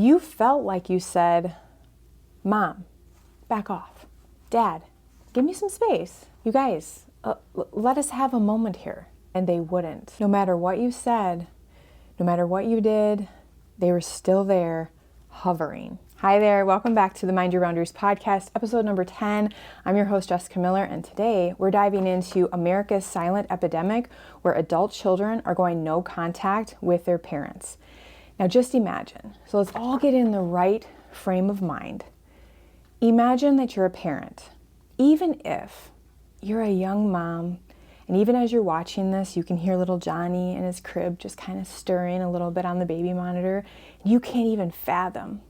You felt like you said, Mom, back off. Dad, give me some space. You guys, let us have a moment here. And they wouldn't. No matter what you said, no matter what you did, they were still there, hovering. Hi there, welcome back to the Mind Your Boundaries podcast, episode number 10. I'm your host, Jessica Miller, and today we're diving into America's silent epidemic where adult children are going no contact with their parents. Now just imagine, so let's all get in the right frame of mind. Imagine that you're a parent, even if you're a young mom, and even as you're watching this, you can hear little Johnny in his crib just kind of stirring a little bit on the baby monitor. You can't even fathom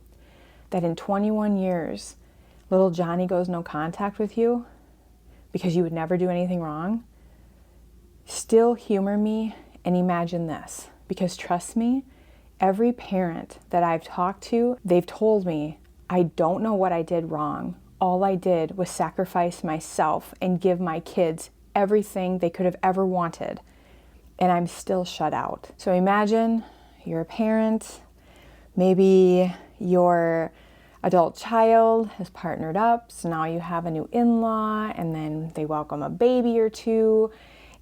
that in 21 years, little Johnny goes no contact with you because you would never do anything wrong. Still humor me and imagine this, because trust me, every parent that I've talked to, they've told me, I don't know what I did wrong. All I did was sacrifice myself and give my kids everything they could have ever wanted, and I'm still shut out. So imagine you're a parent, maybe your adult child has partnered up, so now you have a new in-law, and then they welcome a baby or two,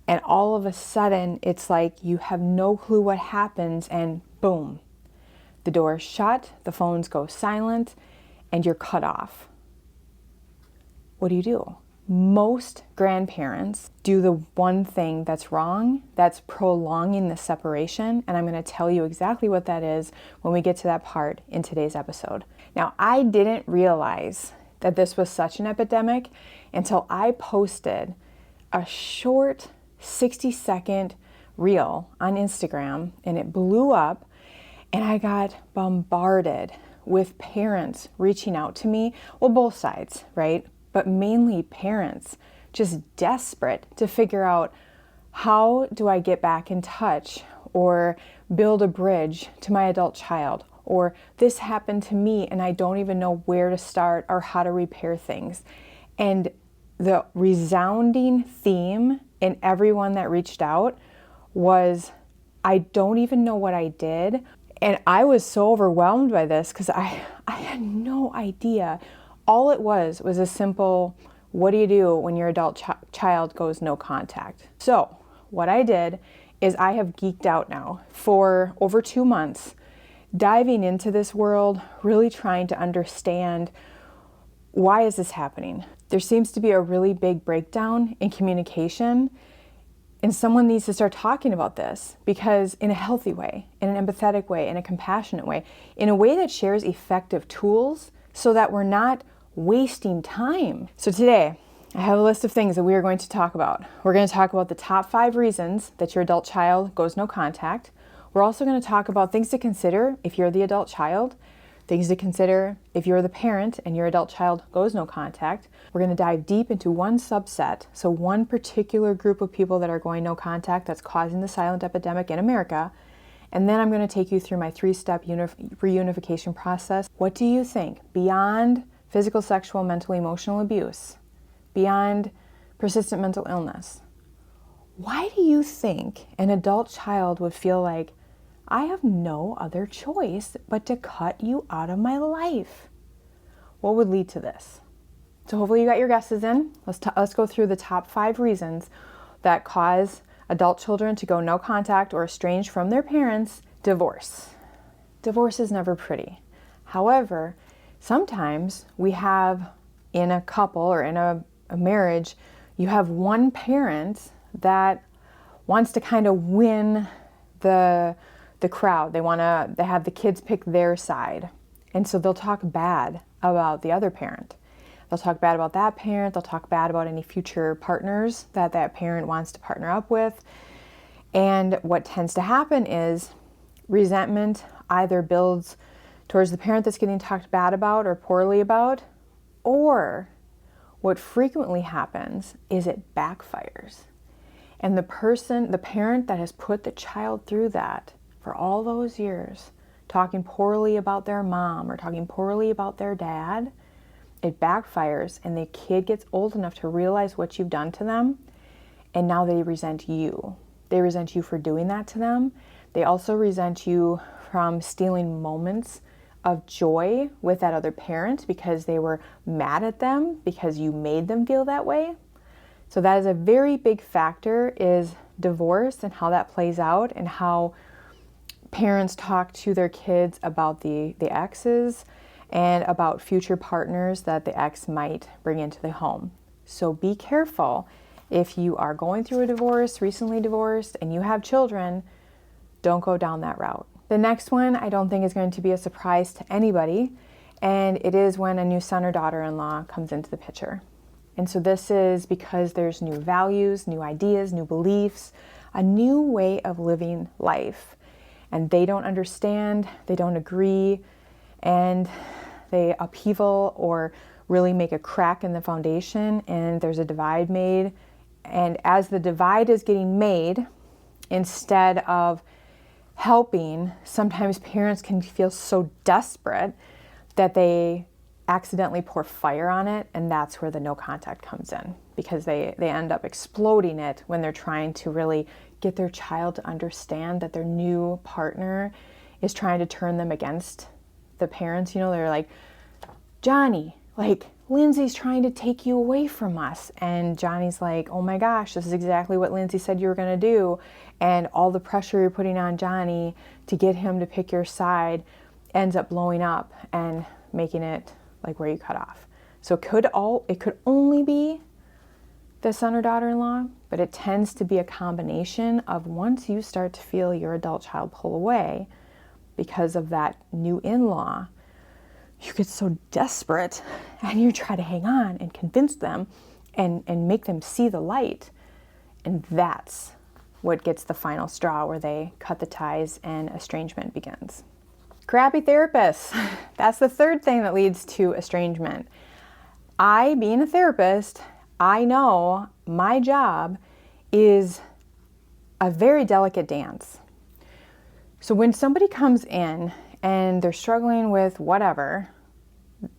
and all of a sudden it's like you have no clue what happens, and boom, the door is shut, the phones go silent, and you're cut off. What do? Most grandparents do the one thing that's wrong, that's prolonging the separation, and I'm going to tell you exactly what that is when we get to that part in today's episode. Now, I didn't realize that this was such an epidemic until I posted a short 60-second reel on Instagram, and it blew up, and I got bombarded with parents reaching out to me, well, both sides, right? But mainly parents just desperate to figure out, how do I get back in touch or build a bridge to my adult child? Or this happened to me and I don't even know where to start or how to repair things. And the resounding theme in everyone that reached out was, I don't even know what I did. And I was so overwhelmed by this because I had no idea. All it was a simple, what do you do when your adult child goes no contact? So what I did is I have geeked out now for over 2 months, diving into this world, really trying to understand, why is this happening? There seems to be a really big breakdown in communication, and someone needs to start talking about this, because in a healthy way, in an empathetic way, in a compassionate way, in a way that shares effective tools so that we're not wasting time. So today, I have a list of things that we are going to talk about. We're going to talk about the top 5 reasons that your adult child goes no contact. We're also going to talk about things to consider if you're the adult child, things to consider if you're the parent and your adult child goes no contact. We're going to dive deep into one subset, so one particular group of people that are going no contact that's causing the silent epidemic in America. And then I'm going to take you through my 3-step reunification process. What do you think, beyond physical, sexual, mental, emotional abuse, beyond persistent mental illness, why do you think an adult child would feel like, I have no other choice but to cut you out of my life? What would lead to this? So hopefully you got your guesses in. Let's go through the top 5 reasons that cause adult children to go no contact or estranged from their parents. Divorce. Divorce is never pretty. However, sometimes we have, in a couple or in a marriage, you have one parent that wants to kind of win the crowd. They have the kids pick their side. And so they'll talk bad about the other parent. They'll talk bad about that parent. They'll talk bad about any future partners that parent wants to partner up with. And what tends to happen is resentment either builds towards the parent that's getting talked bad about or poorly about, or what frequently happens is it backfires. And the parent that has put the child through that for all those years, talking poorly about their mom or talking poorly about their dad, it backfires and the kid gets old enough to realize what you've done to them, and now they resent you. They resent you for doing that to them. They also resent you from stealing moments of joy with that other parent because they were mad at them because you made them feel that way. So that is a very big factor, is divorce and how that plays out, and how parents talk to their kids about the exes and about future partners that the ex might bring into the home. So be careful. If you are going through a divorce, recently divorced, and you have children, don't go down that route. The next one I don't think is going to be a surprise to anybody, and it is when a new son or daughter-in-law comes into the picture. And so this is because there's new values, new ideas, new beliefs, a new way of living life. And they don't understand, they don't agree, and they upheaval or really make a crack in the foundation, and there's a divide made. And as the divide is getting made, instead of helping, sometimes parents can feel so desperate that they accidentally pour fire on it, and that's where the no contact comes in, because they end up exploding it when they're trying to really get their child to understand that their new partner is trying to turn them against the parents. You know, they're like, Johnny, like, Lindsay's trying to take you away from us. And Johnny's like, oh my gosh, this is exactly what Lindsay said you were going to do. And all the pressure you're putting on Johnny to get him to pick your side ends up blowing up and making it like where you cut off. So it could only be the son or daughter-in-law, but it tends to be a combination of, once you start to feel your adult child pull away because of that new in-law, you get so desperate and you try to hang on and convince them and make them see the light. And that's what gets the final straw, where they cut the ties and estrangement begins. Crappy therapists. That's the third thing that leads to estrangement. Being a therapist, I know my job is a very delicate dance. So when somebody comes in and they're struggling with whatever,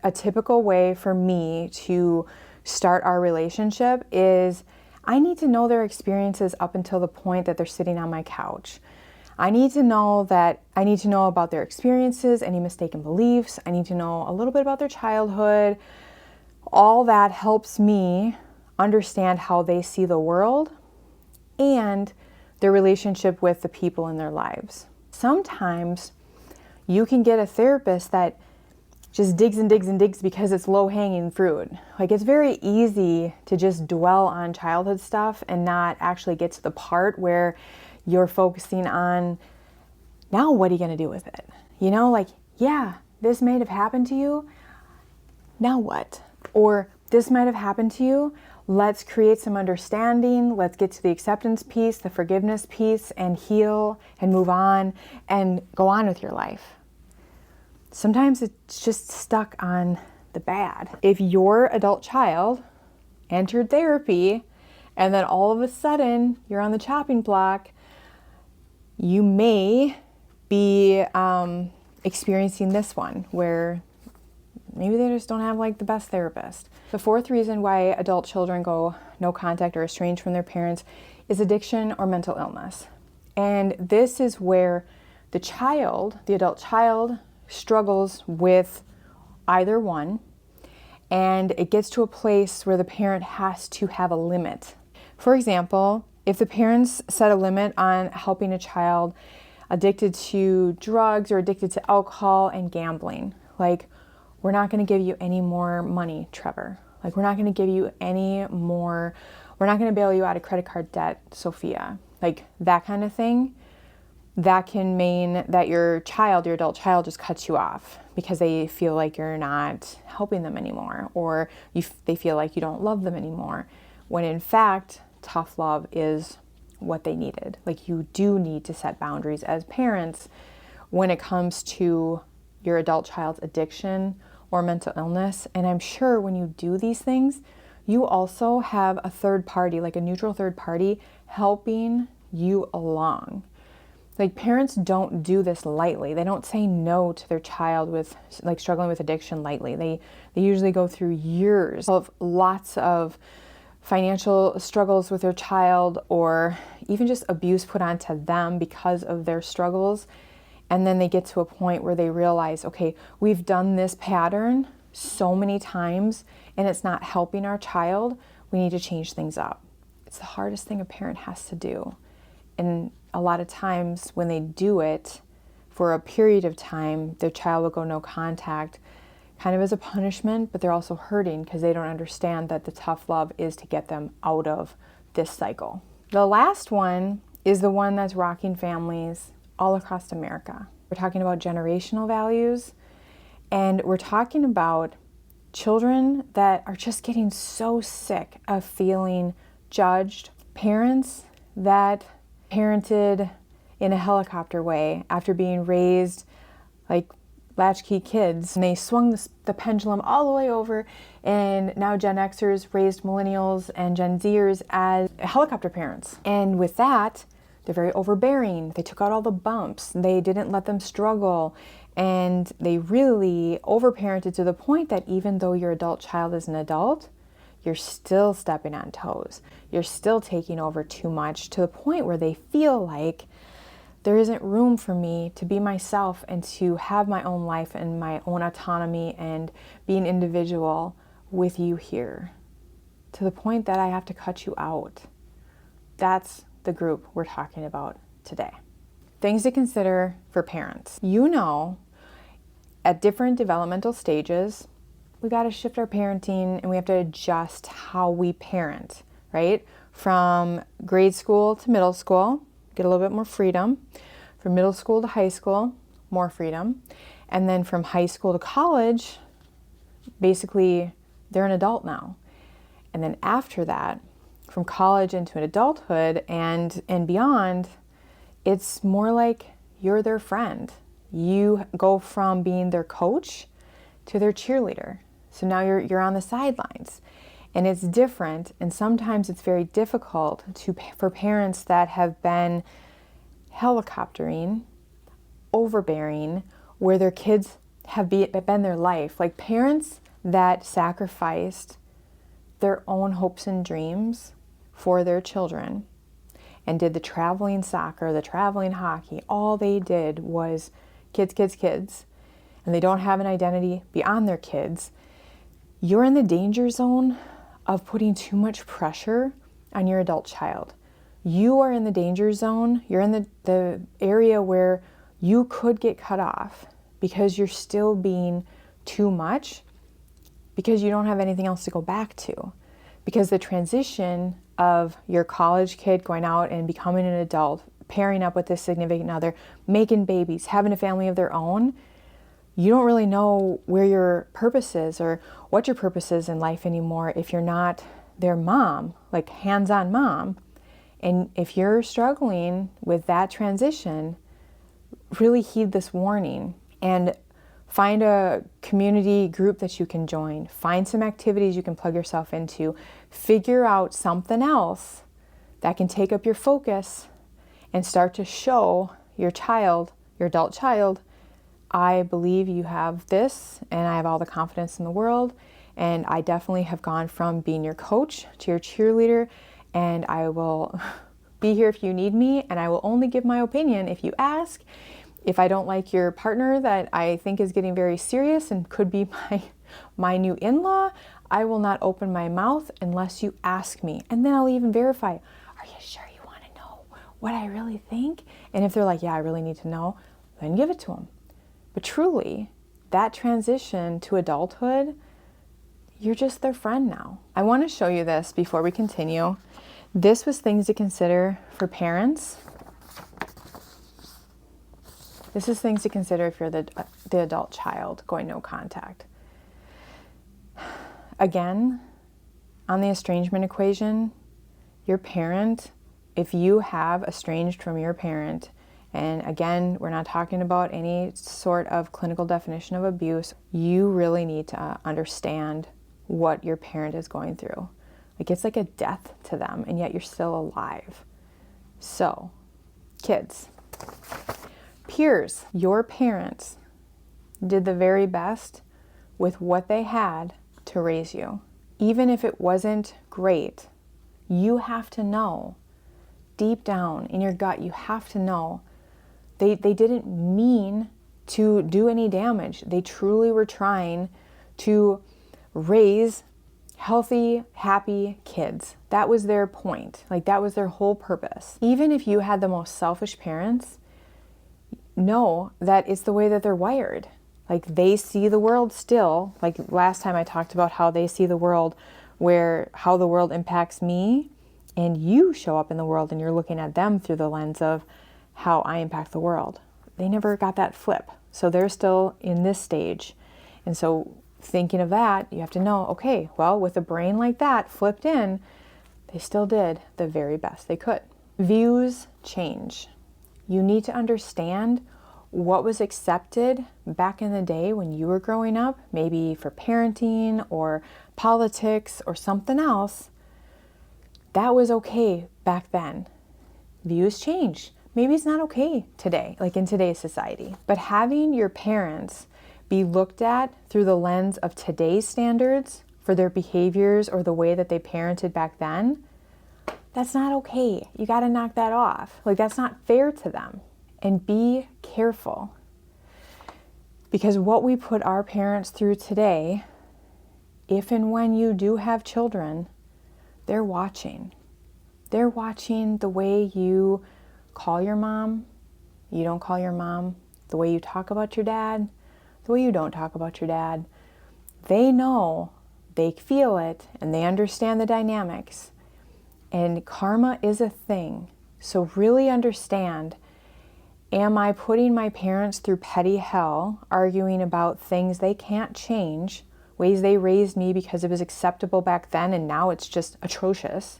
a typical way for me to start our relationship is I need to know their experiences up until the point that they're sitting on my couch. I need to know about their experiences, any mistaken beliefs. I need to know a little bit about their childhood. All that helps me understand how they see the world and their relationship with the people in their lives. Sometimes you can get a therapist that just digs and digs and digs because it's low-hanging fruit. Like, it's very easy to just dwell on childhood stuff and not actually get to the part where you're focusing on, now what are you going to do with it? You know, like, yeah, this might have happened to you. Now what? Or this might have happened to you. Let's create some understanding. Let's get to the acceptance piece, the forgiveness piece, and heal and move on and go on with your life. Sometimes it's just stuck on the bad. If your adult child entered therapy and then all of a sudden you're on the chopping block, you may be experiencing this one where maybe they just don't have like the best therapist. The fourth reason why adult children go no contact or estranged from their parents is addiction or mental illness. And this is where the adult child, struggles with either one, and it gets to a place where the parent has to have a limit. For example, if the parents set a limit on helping a child addicted to drugs or addicted to alcohol and gambling, like, we're not going to give you any more money, Trevor. Like, we're not going to give you any more, we're not going to bail you out of credit card debt, Sophia. Like, that kind of thing, that can mean that your adult child just cuts you off because they feel like you're not helping them anymore, or they feel like you don't love them anymore, when in fact, tough love is what they needed. Like, you do need to set boundaries as parents when it comes to your adult child's addiction or mental illness. And I'm sure when you do these things, you also have a third party, like a neutral third party, helping you along. Like, parents don't do this lightly. They don't say no to their child with like struggling with addiction lightly. They usually go through years of lots of financial struggles with their child, or even just abuse put onto them because of their struggles. And then they get to a point where they realize, okay, we've done this pattern so many times and it's not helping our child. We need to change things up. It's the hardest thing a parent has to do. And a lot of times when they do it for a period of time, their child will go no contact, kind of as a punishment, but they're also hurting because they don't understand that the tough love is to get them out of this cycle. The last one is the one that's rocking families all across America. We're talking about generational values, and we're talking about children that are just getting so sick of feeling judged, parents that parented in a helicopter way after being raised like latchkey kids, and they swung the pendulum all the way over, and now Gen Xers raised millennials and Gen Zers as helicopter parents. And with that, they're very overbearing. They took out all the bumps. They didn't let them struggle. And they really overparented to the point that even though your adult child is an adult, you're still stepping on toes. You're still taking over too much to the point where they feel like there isn't room for me to be myself and to have my own life and my own autonomy and be an individual with you here, to the point that I have to cut you out. That's the group we're talking about today. Things to consider for parents. You know, at different developmental stages, we got to shift our parenting and we have to adjust how we parent, right? From grade school to middle school, get a little bit more freedom. From middle school to high school, more freedom. And then from high school to college, basically they're an adult now. And then after that, from college into an adulthood and beyond, it's more like you're their friend. You go from being their coach to their cheerleader. So now you're on the sidelines. And it's different, and sometimes it's very difficult for parents that have been helicoptering, overbearing, where their kids have been their life. Like parents that sacrificed their own hopes and dreams for their children and did the traveling soccer, the traveling hockey. All they did was kids, kids, kids, and they don't have an identity beyond their kids. You're in the danger zone of putting too much pressure on your adult child. You are in the danger zone. You're in the area where you could get cut off because you're still being too much, because you don't have anything else to go back to. Because the transition of your college kid going out and becoming an adult, pairing up with this significant other, making babies, having a family of their own, you don't really know where your purpose is or what your purpose is in life anymore if you're not their mom, like hands-on mom. And if you're struggling with that transition, really heed this warning and find a community group that you can join. Find some activities you can plug yourself into. Figure out something else that can take up your focus and start to show your child, your adult child, I believe you have this and I have all the confidence in the world. And I definitely have gone from being your coach to your cheerleader, and I will be here if you need me, and I will only give my opinion if you ask. If I don't like your partner that I think is getting very serious and could be my new in-law, I will not open my mouth unless you ask me. And then I'll even verify, are you sure you want to know what I really think? And if they're like, yeah, I really need to know, then give it to them. But truly, that transition to adulthood, you're just their friend now. I want to show you this before we continue. This was things to consider for parents. This is things to consider if you're the adult child going no contact. Again, on the estrangement equation, your parent, if you have estranged from your parent, and again, we're not talking about any sort of clinical definition of abuse, you really need to understand what your parent is going through. Like it's like a death to them, and yet you're still alive. So, kids, peers, your parents did the very best with what they had to raise you. Even if it wasn't great, you have to know, deep down in your gut, you have to know They didn't mean to do any damage. They truly were trying to raise healthy, happy kids. That was their point. Like, that was their whole purpose. Even if you had the most selfish parents, know that it's the way that they're wired. Like, they see the world still, like last time I talked about how they see the world, where how the world impacts me, and you show up in the world and you're looking at them through the lens of how I impact the world. They never got that flip. So they're still in this stage. And so thinking of that, you have to know, okay, well, with a brain like that flipped in, they still did the very best they could. Views change. You need to understand what was accepted back in the day when you were growing up, maybe for parenting or politics or something else. That was okay back then. Views change. Maybe it's not okay today, like in today's society. But having your parents be looked at through the lens of today's standards for their behaviors or the way that they parented back then, that's not okay. You got to knock that off. Like, that's not fair to them. And be careful. Because what we put our parents through today, if and when you do have children, they're watching. They're watching the way you call your mom, you don't call your mom, the way you talk about your dad, the way you don't talk about your dad. They know, they feel it, and they understand the dynamics. And karma is a thing. So really understand, am I putting my parents through petty hell, arguing about things they can't change, ways they raised me because it was acceptable back then and now it's just atrocious?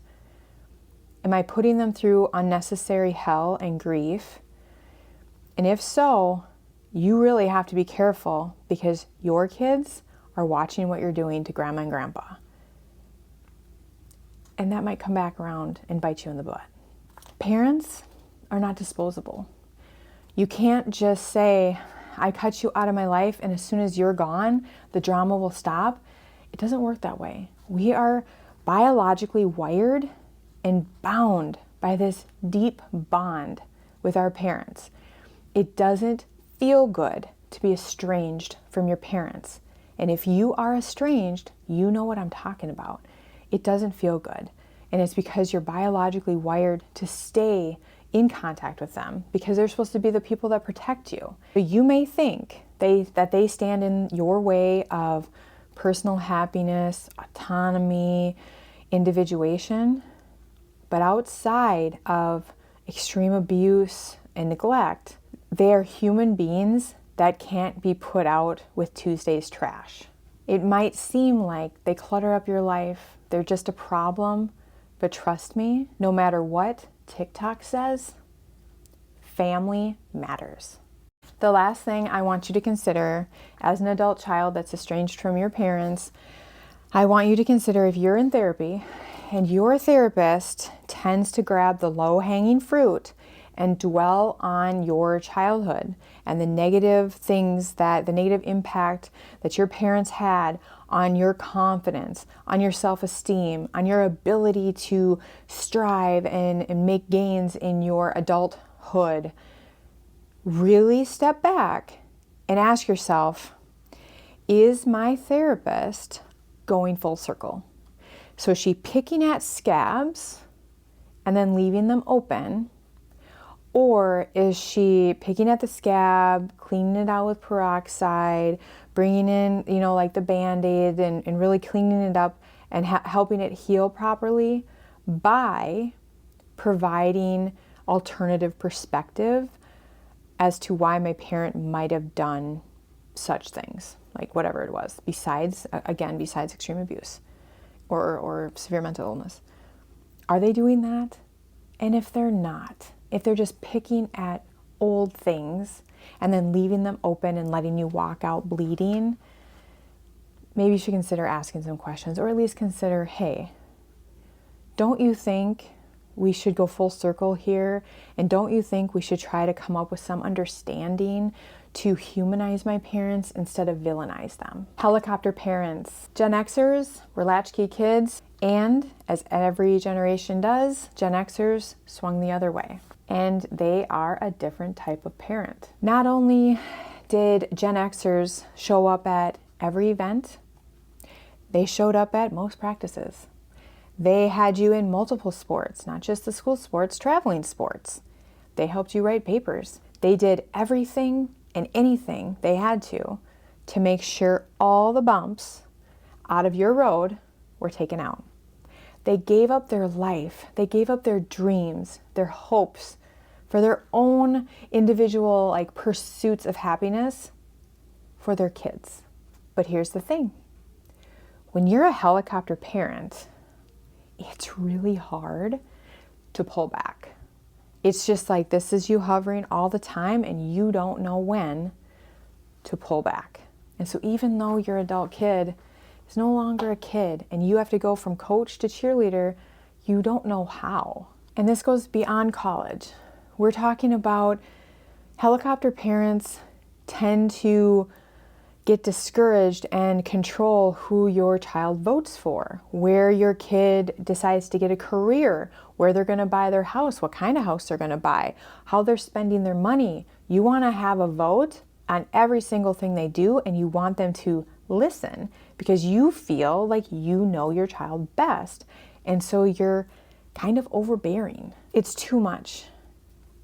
Am I putting them through unnecessary hell and grief? And if so, you really have to be careful, because your kids are watching what you're doing to grandma and grandpa. And that might come back around and bite you in the butt. Parents are not disposable. You can't just say, I cut you out of my life and as soon as you're gone, the drama will stop. It doesn't work that way. We are biologically wired and bound by this deep bond with our parents. It doesn't feel good to be estranged from your parents. And if you are estranged, you know what I'm talking about. It doesn't feel good. And it's because you're biologically wired to stay in contact with them, because they're supposed to be the people that protect you. But you may think that they stand in your way of personal happiness, autonomy, individuation. But outside of extreme abuse and neglect, they are human beings that can't be put out with Tuesday's trash. It might seem like they clutter up your life, they're just a problem, but trust me, no matter what TikTok says, family matters. The last thing I want you to consider as an adult child that's estranged from your parents, I want you to consider, if you're in therapy and your therapist tends to grab the low-hanging fruit and dwell on your childhood and the negative impact that your parents had on your confidence, on your self-esteem, on your ability to strive and make gains in your adulthood, really step back and ask yourself, is my therapist going full circle? So is she picking at scabs and then leaving them open? Or is she picking at the scab, cleaning it out with peroxide, bringing in, like the Band-Aid and really cleaning it up and helping it heal properly by providing alternative perspective as to why my parent might have done such things, like whatever it was, besides extreme abuse or severe mental illness? Are they doing that? And if they're not, if they're just picking at old things and then leaving them open and letting you walk out bleeding, maybe you should consider asking some questions, or at least consider, hey, don't you think we should go full circle here? And don't you think we should try to come up with some understanding to humanize my parents instead of villainize them? Helicopter parents. Gen Xers were latchkey kids, and as every generation does, Gen Xers swung the other way. and they are a different type of parent. Not only did Gen Xers show up at every event, they showed up at most practices. They had you in multiple sports, not just the school sports, traveling sports. They helped you write papers. They did everything and anything they had to make sure all the bumps out of your road were taken out. They gave up their life. They gave up their dreams, their hopes for their own individual pursuits of happiness for their kids. But here's the thing. When you're a helicopter parent, it's really hard to pull back. It's just like this is you hovering all the time and you don't know when to pull back. And so even though your adult kid is no longer a kid and you have to go from coach to cheerleader, you don't know how. And this goes beyond college. We're talking about helicopter parents tend to get discouraged and control who your child votes for, where your kid decides to get a career, where they're going to buy their house, what kind of house they're going to buy, how they're spending their money. You want to have a vote on every single thing they do, and you want them to listen because you feel like you know your child best. And so you're kind of overbearing. It's too much.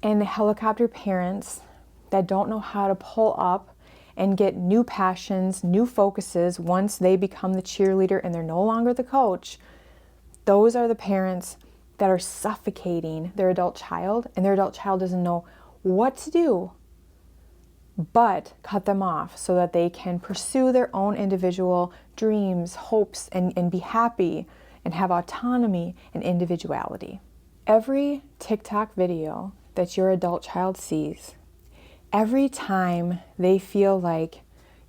And the helicopter parents that don't know how to pull up and get new passions, new focuses once they become the cheerleader and they're no longer the coach, those are the parents that are suffocating their adult child, and their adult child doesn't know what to do but cut them off so that they can pursue their own individual dreams, hopes, and be happy and have autonomy and individuality. Every TikTok video that your adult child sees, every time they feel like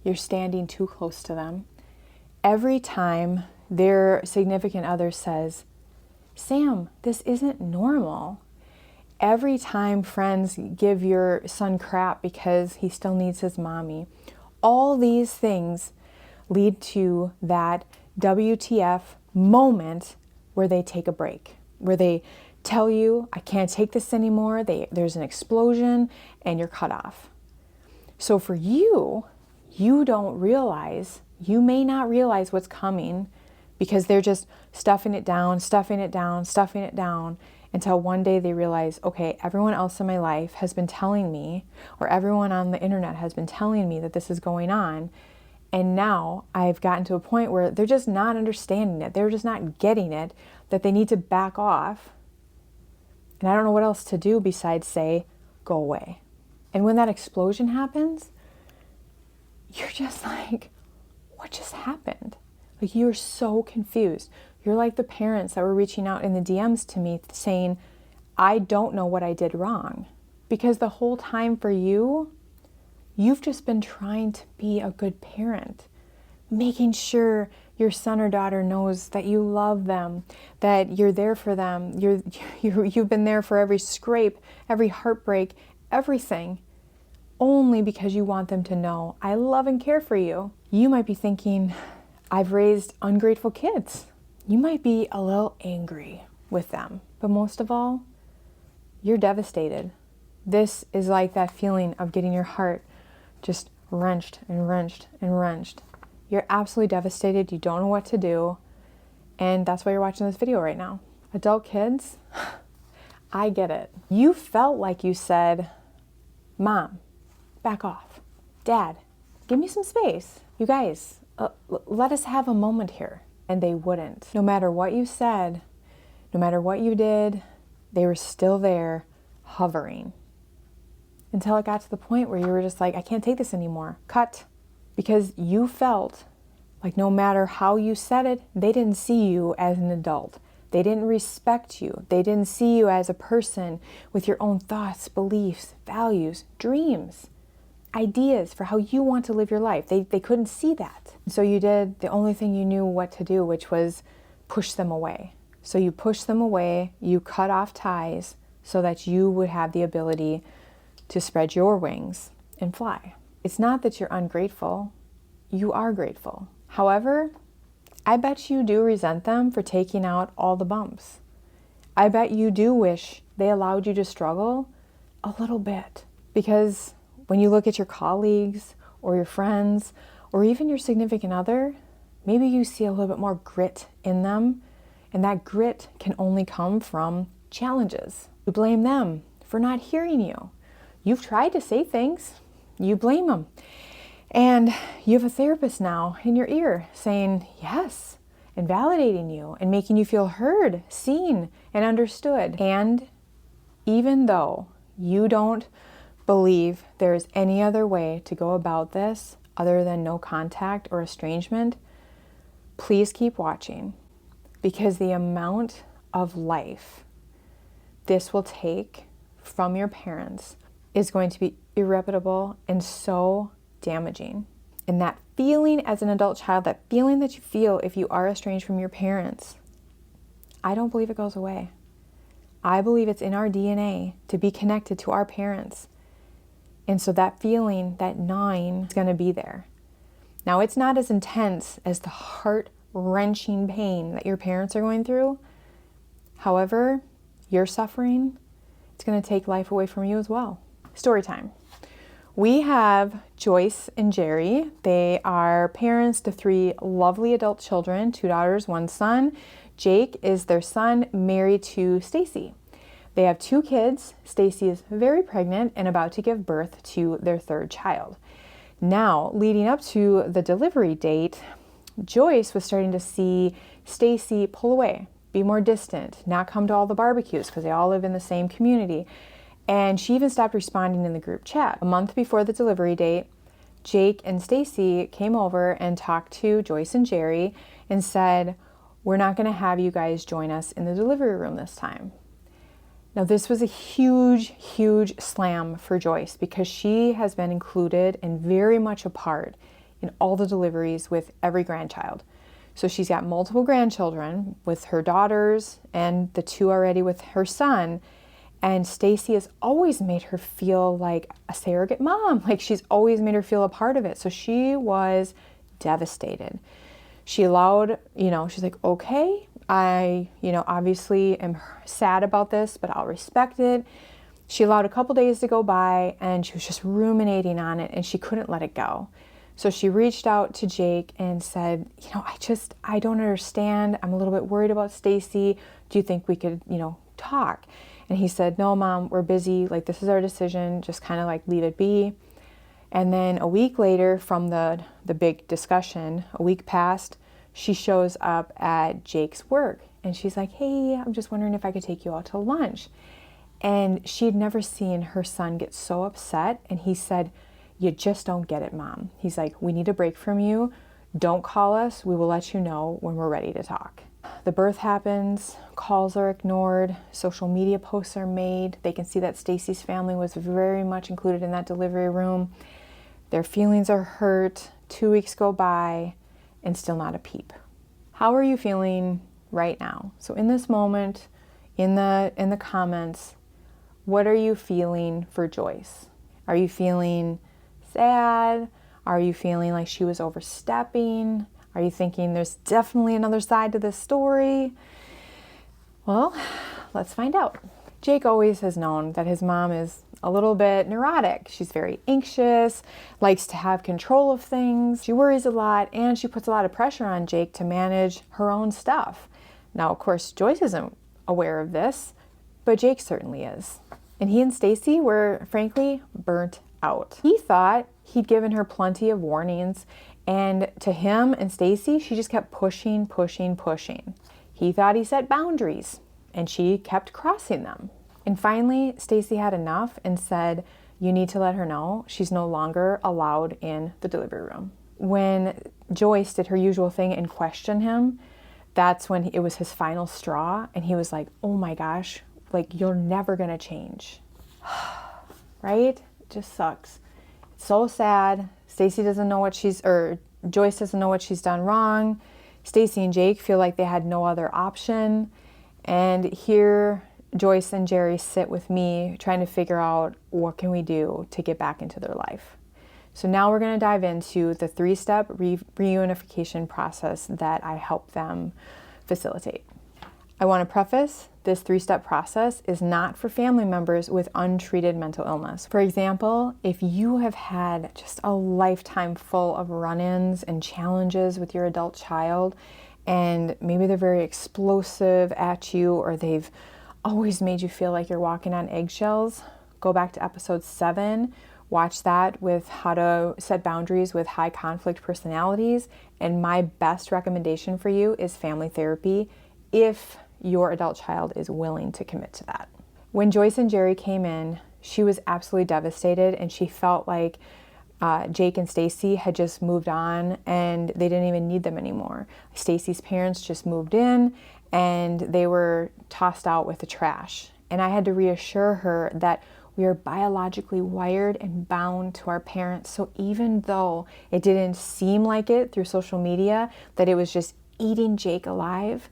you're standing too close to them, every time their significant other says, "Sam, this isn't normal," every time friends give your son crap because he still needs his mommy, all these things lead to that WTF moment where they take a break, where they tell you, "I can't take this anymore." There's an explosion and you're cut off. So for you don't realize, you may not realize what's coming because they're just stuffing it down until one day they realize, okay, everyone else in my life has been telling me, or everyone on the internet has been telling me that this is going on. And now I've gotten to a point where they're just not understanding it. They're just not getting it, that they need to back off. And I don't know what else to do besides say, go away. And when that explosion happens, you're just like, what just happened? Like, you're so confused. You're like the parents that were reaching out in the DMs to me saying, I don't know what I did wrong. Because the whole time for you, you've just been trying to be a good parent, making sure your son or daughter knows that you love them, that you're there for them. You've been there for every scrape, every heartbreak, everything, only because you want them to know, I love and care for you. You might be thinking, I've raised ungrateful kids. You might be a little angry with them, but most of all, you're devastated. This is like that feeling of getting your heart just wrenched and wrenched and wrenched. You're absolutely devastated. You don't know what to do. And that's why you're watching this video right now. Adult kids, I get it. You felt like you said, Mom, back off. Dad, give me some space. You guys, let us have a moment here. And they wouldn't. No matter what you said, no matter what you did, they were still there hovering. Until it got to the point where you were just like, I can't take this anymore. Cut. Because you felt like no matter how you said it, they didn't see you as an adult. They didn't respect you. They didn't see you as a person with your own thoughts, beliefs, values, dreams, ideas for how you want to live your life. They couldn't see that. So you did the only thing you knew what to do, which was push them away. So you pushed them away, you cut off ties so that you would have the ability to spread your wings and fly. It's not that you're ungrateful. You are grateful. However, I bet you do resent them for taking out all the bumps. I bet you do wish they allowed you to struggle a little bit. Because when you look at your colleagues or your friends or even your significant other, maybe you see a little bit more grit in them, and that grit can only come from challenges. You blame them for not hearing you. You've tried to say things, you blame them. And you have a therapist now in your ear saying yes, and validating you and making you feel heard, seen, and understood. And even though you don't believe there is any other way to go about this other than no contact or estrangement, please keep watching, because the amount of life this will take from your parents is going to be irreparable and so damaging. And that feeling as an adult child, that feeling that you feel if you are estranged from your parents, I don't believe it goes away. I believe it's in our DNA to be connected to our parents. And so that feeling, that gnawing, is going to be there. Now, it's not as intense as the heart-wrenching pain that your parents are going through. However, your suffering, it's going to take life away from you as well. Story time. We have Joyce and Jerry. They are parents to 3 lovely adult children, 2 daughters, 1 son. Jake is their son, married to Stacy. They have 2 kids. Stacy is very pregnant and about to give birth to their 3rd child. Now, leading up to the delivery date, Joyce was starting to see Stacy pull away, be more distant, not come to all the barbecues because they all live in the same community. And she even stopped responding in the group chat. A month before the delivery date, Jake and Stacy came over and talked to Joyce and Jerry and said, "We're not going to have you guys join us in the delivery room this time." Now, this was a huge, huge slam for Joyce because she has been included and very much a part in all the deliveries with every grandchild. So she's got multiple grandchildren with her daughters and the 2 already with her son. And Stacy has always made her feel like a surrogate mom. Like, she's always made her feel a part of it. So she was devastated. She allowed, she's like, okay, I, obviously am sad about this, but I'll respect it. She allowed a couple days to go by and she was just ruminating on it and she couldn't let it go. So she reached out to Jake and said, I don't understand. I'm a little bit worried about Stacy. Do you think we could, talk? And he said, "No, Mom, we're busy. Like, this is our decision. Just kind of leave it be." And then a week later from the big discussion, a week passed, she shows up at Jake's work and she's like, "Hey, I'm just wondering if I could take you out to lunch." And she had never seen her son get so upset. And he said, "You just don't get it, Mom." He's like, "We need a break from you. Don't call us. We will let you know when we're ready to talk." The birth happens, calls are ignored, social media posts are made. They can see that Stacy's family was very much included in that delivery room. Their feelings are hurt. 2 weeks go by and still not a peep. How are you feeling right now? So in this moment, in the comments, what are you feeling for Joyce? Are you feeling sad? Are you feeling like she was overstepping? Are you thinking there's definitely another side to this story? Well, let's find out. Jake always has known that his mom is a little bit neurotic. She's very anxious, likes to have control of things. She worries a lot, and she puts a lot of pressure on Jake to manage her own stuff. Now, of course, Joyce isn't aware of this, but Jake certainly is. And he and Stacy were, frankly, burnt out. He thought he'd given her plenty of warnings, and to him and Stacy, she just kept pushing. He thought he set boundaries, and she kept crossing them. And finally, Stacy had enough and said, "You need to let her know she's no longer allowed in the delivery room." When Joyce did her usual thing and questioned him, that's when it was his final straw, and he was like, "Oh my gosh, you're never gonna change." Right? It just sucks. It's so sad. Joyce doesn't know what she's done wrong. Stacy and Jake feel like they had no other option. And here Joyce and Jerry sit with me trying to figure out what can we do to get back into their life. So now we're going to dive into the 3-step reunification process that I help them facilitate. I want to preface this 3-step process is not for family members with untreated mental illness. For example, if you have had just a lifetime full of run-ins and challenges with your adult child, and maybe they're very explosive at you, or they've always made you feel like you're walking on eggshells, go back to episode 7, watch that with how to set boundaries with high conflict personalities. And my best recommendation for you is family therapy if your adult child is willing to commit to that. When Joyce and Jerry came in, she was absolutely devastated, and she felt like Jake and Stacy had just moved on and they didn't even need them anymore. Stacy's parents just moved in and they were tossed out with the trash. And I had to reassure her that we are biologically wired and bound to our parents. So even though it didn't seem like it through social media, that it was just eating Jake alive,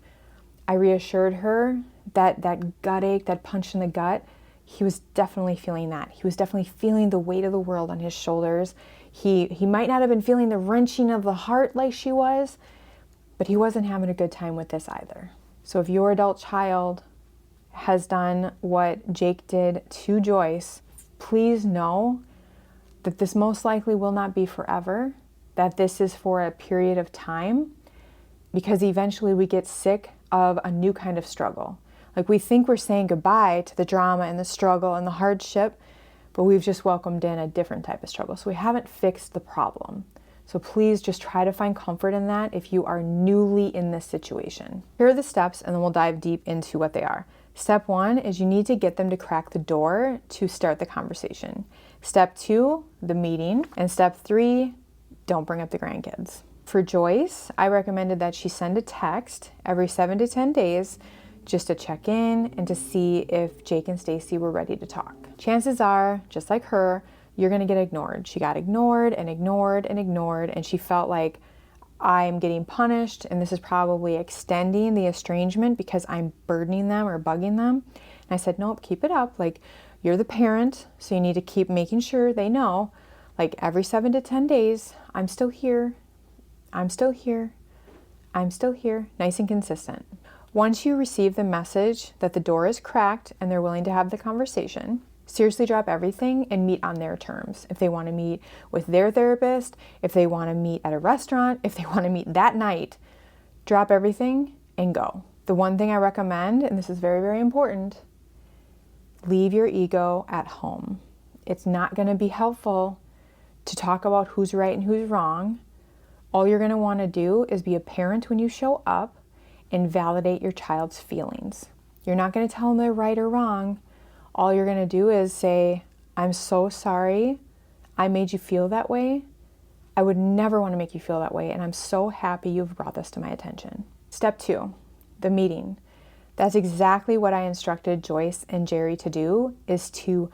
I reassured her that that gut ache, that punch in the gut, he was definitely feeling that. He was definitely feeling the weight of the world on his shoulders. He might not have been feeling the wrenching of the heart like she was, but he wasn't having a good time with this either. So if your adult child has done what Jake did to Joyce, please know that this most likely will not be forever, that this is for a period of time, because eventually we get sick of a new kind of struggle. Like, we think we're saying goodbye to the drama and the struggle and the hardship, but we've just welcomed in a different type of struggle. So we haven't fixed the problem. So please just try to find comfort in that if you are newly in this situation. Here are the steps, and then we'll dive deep into what they are. Step 1 is you need to get them to crack the door to start the conversation. Step 2, the meeting. And step 3, don't bring up the grandkids. For Joyce, I recommended that she send a text every 7 to 10 days just to check in and to see if Jake and Stacy were ready to talk. Chances are, just like her, you're gonna get ignored. She got ignored and ignored and ignored, and she felt like, I'm getting punished, and this is probably extending the estrangement because I'm burdening them or bugging them. And I said, nope, keep it up. Like, you're the parent, so you need to keep making sure they know, like, every 7 to 10 days, I'm still here, I'm still here, I'm still here, nice and consistent. Once you receive the message that the door is cracked and they're willing to have the conversation, seriously drop everything and meet on their terms. If they want to meet with their therapist, if they want to meet at a restaurant, if they want to meet that night, drop everything and go. The one thing I recommend, and this is very, very important, leave your ego at home. It's not going to be helpful to talk about who's right and who's wrong. All you're going to want to do is be a parent when you show up and validate your child's feelings. You're not going to tell them they're right or wrong. All you're going to do is say, I'm so sorry I made you feel that way. I would never want to make you feel that way, and I'm so happy you've brought this to my attention. Step 2, the meeting. That's exactly what I instructed Joyce and Jerry to do, is to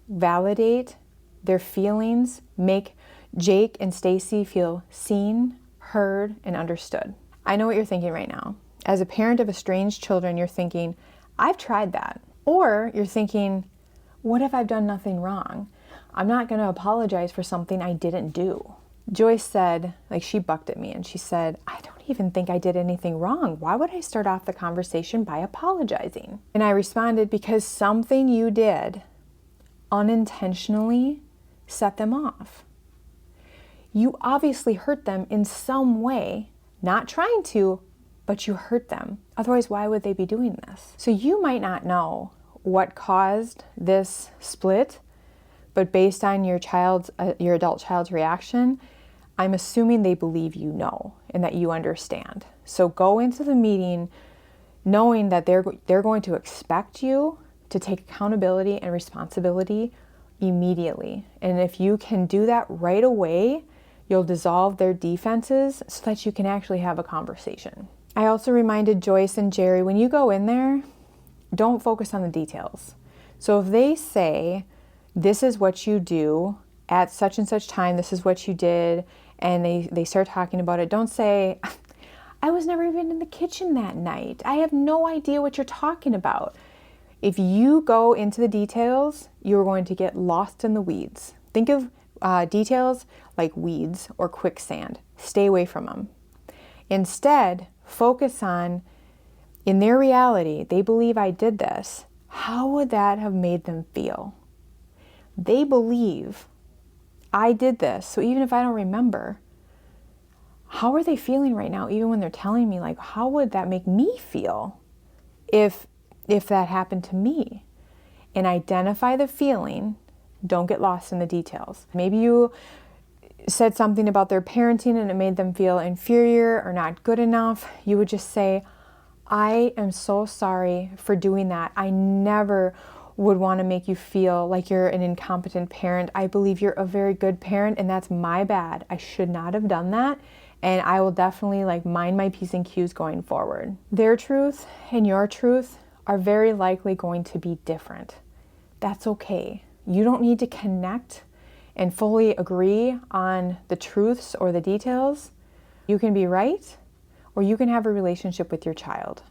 validate their feelings, make Jake and Stacy feel seen, heard, and understood. I know what you're thinking right now. As a parent of estranged children, you're thinking, I've tried that. Or you're thinking, what if I've done nothing wrong? I'm not going to apologize for something I didn't do. Joyce said, like, she bucked at me and she said, I don't even think I did anything wrong. Why would I start off the conversation by apologizing? And I responded, because something you did unintentionally set them off. You obviously hurt them in some way, not trying to, but you hurt them. Otherwise, why would they be doing this? So you might not know what caused this split, but based on your adult child's reaction, I'm assuming they believe you know and that you understand. So go into the meeting knowing that they're going to expect you to take accountability and responsibility immediately. And if you can do that right away, you'll dissolve their defenses so that you can actually have a conversation. I also reminded Joyce and Jerry, when you go in there, don't focus on the details. So if they say, this is what you do at such and such time, this is what you did, and they start talking about it, don't say, I was never even in the kitchen that night. I have no idea what you're talking about. If you go into the details, you're going to get lost in the weeds. Think of details like weeds or quicksand. Stay away from them. Instead, focus on In their reality, they believe I did this. How would that have made them feel? They believe I did this. So even if I don't remember, how are they feeling right now? Even when they're telling me, like, how would that make me feel if that happened to me? And identify the feeling. Don't get lost in the details. Maybe you said something about their parenting and it made them feel inferior or not good enough. You would just say, I am so sorry for doing that. I never would want to make you feel like you're an incompetent parent. I believe you're a very good parent, and that's my bad. I should not have done that. And I will definitely mind my P's and Q's going forward. Their truth and your truth are very likely going to be different. That's okay. You don't need to connect and fully agree on the truths or the details. You can be right, or you can have a relationship with your child.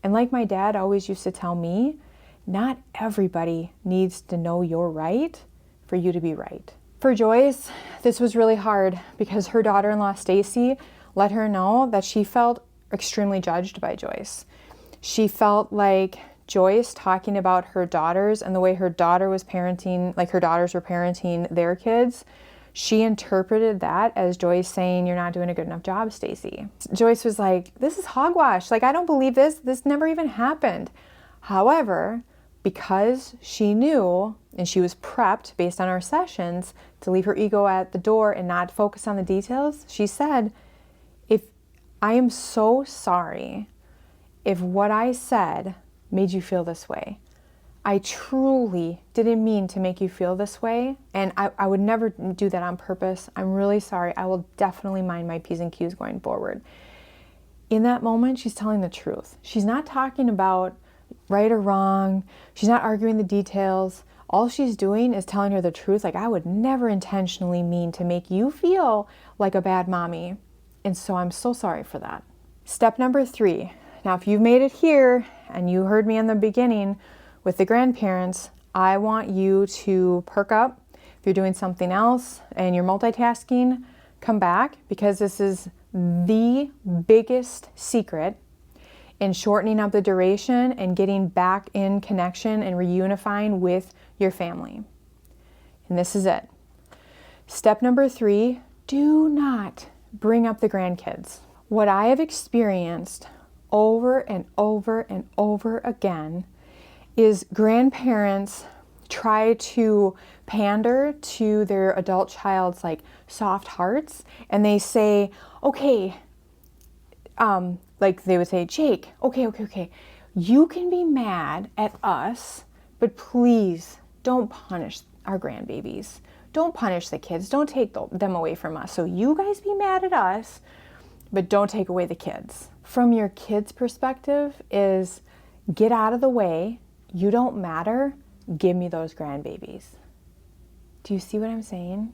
And like my dad always used to tell me, not everybody needs to know you're right for you to be right. For Joyce, this was really hard because her daughter-in-law, Stacy, let her know that she felt extremely judged by Joyce. She felt like Joyce talking about her daughters and the way her daughter was parenting, like her daughters were parenting their kids, she interpreted that as Joyce saying, you're not doing a good enough job, Stacy. Joyce was like, this is hogwash. I don't believe this. This never even happened. However, because she knew and she was prepped based on our sessions to leave her ego at the door and not focus on the details, she said, I am so sorry if what I said made you feel this way. I truly didn't mean to make you feel this way, and I would never do that on purpose. I'm really sorry. I will definitely mind my P's and Q's going forward. In that moment, she's telling the truth. She's not talking about right or wrong. She's not arguing the details. All she's doing is telling her the truth. I would never intentionally mean to make you feel like a bad mommy, and so I'm so sorry for that. Step number 3. Now, if you've made it here and you heard me in the beginning, with the grandparents, I want you to perk up. If you're doing something else and you're multitasking, come back, because this is the biggest secret in shortening up the duration and getting back in connection and reunifying with your family. And this is it. Step number 3, do not bring up the grandkids. What I have experienced over and over and over again is grandparents try to pander to their adult child's soft hearts, and they say, okay, they would say, Jake, okay, you can be mad at us, but please don't punish our grandbabies. Don't punish the kids. Don't take them away from us. So you guys be mad at us, but don't take away the kids. From your kids' perspective is, get out of the way. You don't matter. Give me those grandbabies. Do you see what I'm saying?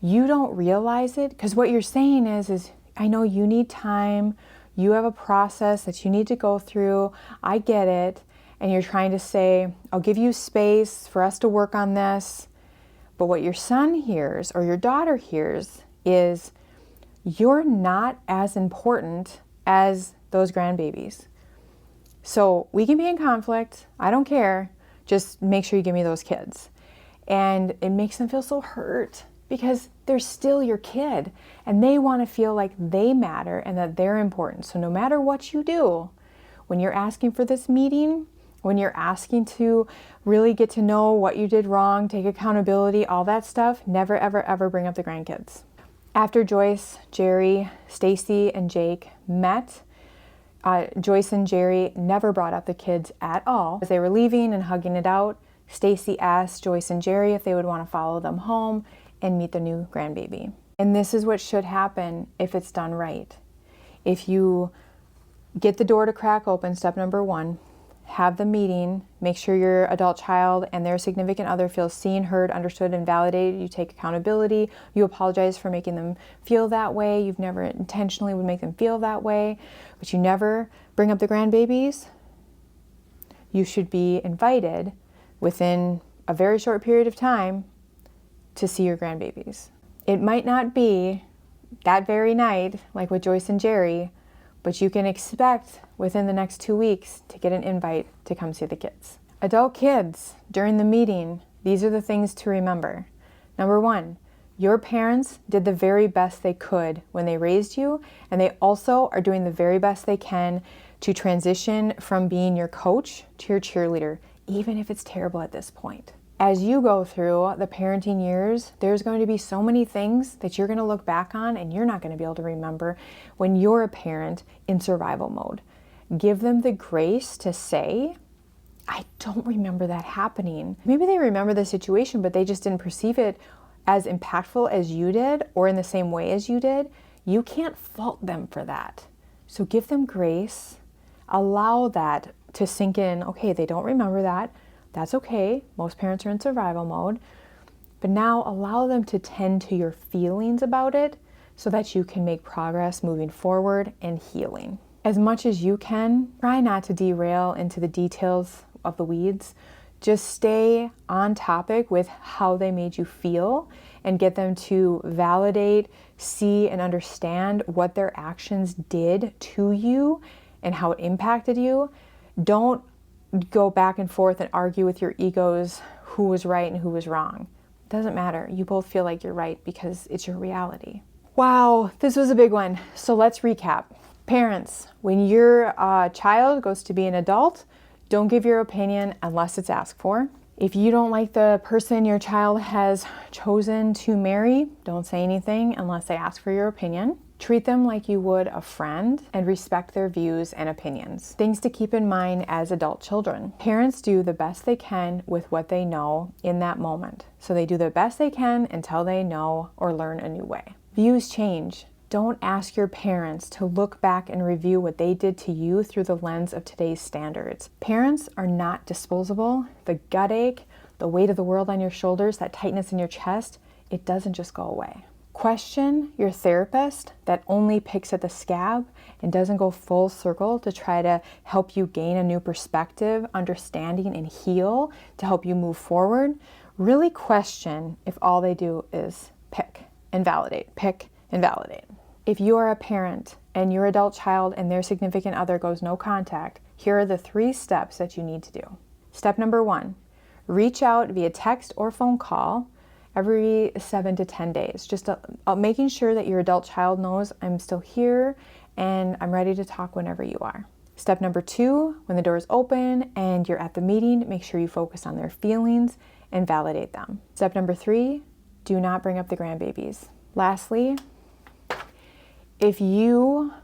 You don't realize it, because what you're saying is I know you need time. You have a process that you need to go through. I get it. And you're trying to say, I'll give you space for us to work on this. But what your son hears or your daughter hears is, you're not as important as those grandbabies. So we can be in conflict. I don't care. Just make sure you give me those kids. And it makes them feel so hurt, because they're still your kid and they want to feel like they matter and that they're important. So no matter what you do, when you're asking for this meeting, when you're asking to really get to know what you did wrong, take accountability, all that stuff, never, ever, ever bring up the grandkids. After Joyce, Jerry, Stacy, and Jake met, Joyce and Jerry never brought up the kids at all. As they were leaving and hugging it out, Stacy asked Joyce and Jerry if they would want to follow them home and meet the new grandbaby. And this is what should happen if it's done right. If you get the door to crack open, step number 1, have the meeting, make sure your adult child and their significant other feels seen, heard, understood, and validated. You take accountability. You apologize for making them feel that way. You've never intentionally would make them feel that way, but you never bring up the grandbabies. You should be invited within a very short period of time to see your grandbabies. It might not be that very night, like with Joyce and Jerry, but you can expect within the next 2 weeks to get an invite to come see the kids. Adult kids, during the meeting, these are the things to remember. Number 1, your parents did the very best they could when they raised you, and they also are doing the very best they can to transition from being your coach to your cheerleader, even if it's terrible at this point. As you go through the parenting years, there's going to be so many things that you're going to look back on and you're not going to be able to remember when you're a parent in survival mode. Give them the grace to say, I don't remember that happening. Maybe they remember the situation, but they just didn't perceive it as impactful as you did or in the same way as you did. You can't fault them for that. So give them grace. Allow that to sink in. Okay, they don't remember that. That's okay. Most parents are in survival mode. But now allow them to tend to your feelings about it so that you can make progress moving forward and healing. As much as you can, try not to derail into the details of the weeds. Just stay on topic with how they made you feel and get them to validate, see, and understand what their actions did to you and how it impacted you. Don't go back and forth and argue with your egos who was right and who was wrong. It doesn't matter. You both feel like you're right because it's your reality. Wow, this was a big one. So let's recap. Parents, when your child goes to be an adult, don't give your opinion unless it's asked for. If you don't like the person your child has chosen to marry, don't say anything unless they ask for your opinion. Treat them like you would a friend and respect their views and opinions. Things to keep in mind as adult children. Parents do the best they can with what they know in that moment. So they do the best they can until they know or learn a new way. Views change. Don't ask your parents to look back and review what they did to you through the lens of today's standards. Parents are not disposable. The gut ache, the weight of the world on your shoulders, that tightness in your chest, it doesn't just go away. Question your therapist that only picks at the scab and doesn't go full circle to try to help you gain a new perspective, understanding, and heal to help you move forward. Really question if all they do is pick and validate, pick and validate. If you are a parent and your adult child and their significant other goes no contact, here are the 3 steps that you need to do. Step number 1, reach out via text or phone call every 7 to 10 days. Just making sure that your adult child knows I'm still here and I'm ready to talk whenever you are. Step number 2, when the door is open and you're at the meeting, make sure you focus on their feelings and validate them. Step number 3, do not bring up the grandbabies. Lastly, if you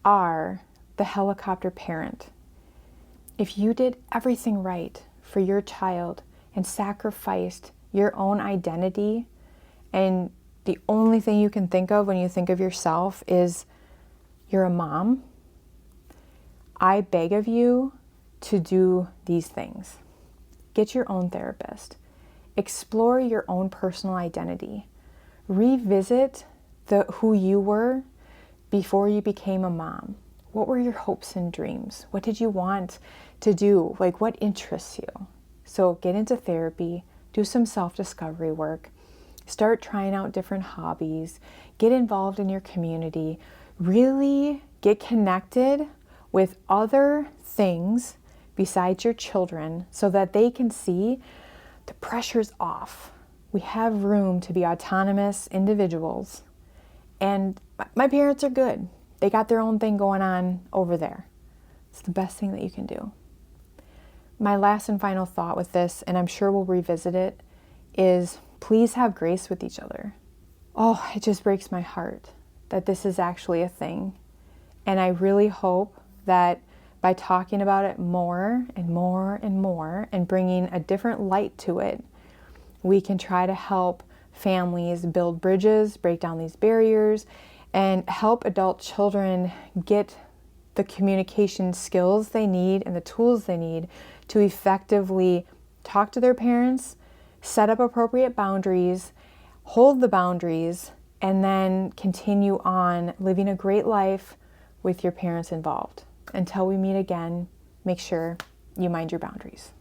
are the helicopter parent, if you did everything right for your child and sacrificed your own identity, and the only thing you can think of when you think of yourself is you're a mom, I beg of you to do these things. Get your own therapist. Explore your own personal identity. Revisit who you were before you became a mom. What were your hopes and dreams? What did you want to do? Like, what interests you? So get into therapy. Do some self-discovery work, start trying out different hobbies, get involved in your community, really get connected with other things besides your children so that they can see the pressure's off. We have room to be autonomous individuals, and my parents are good. They got their own thing going on over there. It's the best thing that you can do. My last and final thought with this, and I'm sure we'll revisit it, is please have grace with each other. Oh, it just breaks my heart that this is actually a thing. And I really hope that by talking about it more and more and more and bringing a different light to it, we can try to help families build bridges, break down these barriers, and help adult children get the communication skills they need and the tools they need to effectively talk to their parents, set up appropriate boundaries, hold the boundaries, and then continue on living a great life with your parents involved. Until we meet again, make sure you mind your boundaries.